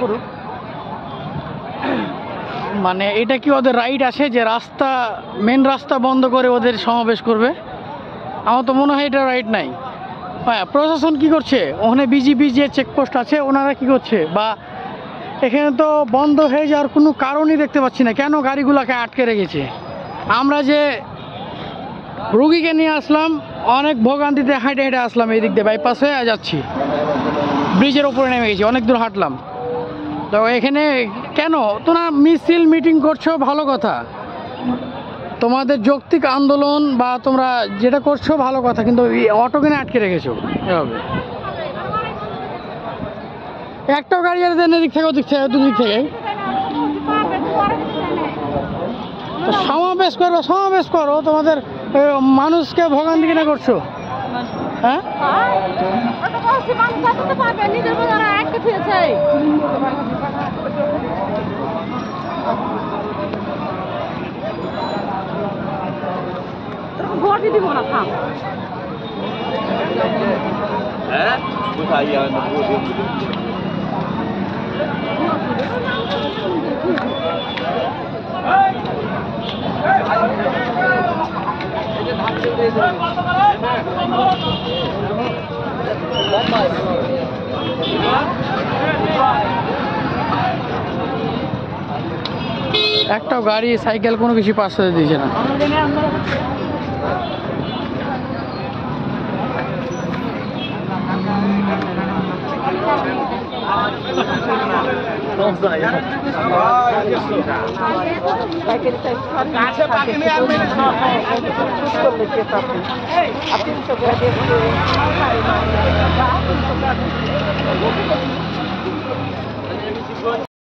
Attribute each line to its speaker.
Speaker 1: করুক। মানে এটা কি ওদের রাইট আছে যে রাস্তা মেন রাস্তা বন্ধ করে ওদের সমাবেশ করবে? আমার তো মনে হয় এটা রাইট নাই। হ্যাঁ, প্রশাসন কি করছে? ওখানে বিজিবি যে চেকপোস্ট আছে ওনারা কি করছে? বা এখানে তো বন্ধ হয়ে যাওয়ার কোনো কারণই দেখতে পাচ্ছি না, কেন গাড়িগুলোকে আটকে রেখেছে? আমরা যে রুগীকে নিয়ে আসলাম, অনেক ভোগান্তিতে হেঁটে হেঁটে আসলাম, এই দিক দিয়ে বাইপাস হয়ে যাচ্ছি, ব্রিজের ওপরে নেমে গেছি, অনেক দূর হাঁটলাম। তো এখানে কেন তোমরা মিছিল মিটিং করছো? ভালো কথা, তোমাদের যৌক্তিক আন্দোলন বা তোমরা যেটা করছো ভালো কথা, কিন্তু অটো কিনে আটকে রেখেছো এভাবে। একটাও গাড়ি আর দেন এদিক থেকে ওদিক থেকে দুদিক থেকে। সমাবেশ করো, সমাবেশ করো, তোমাদের মানুষকে ভোগান্তি কিনা করছো। হ্যাঁ,
Speaker 2: ভোট দিব না, থাম। হ্যাঁ, কোথায় যাবেন?
Speaker 1: একটাও গাড়ি সাইকেল কোনো কিছু পাস করে দিয়েছে না।
Speaker 2: আপনি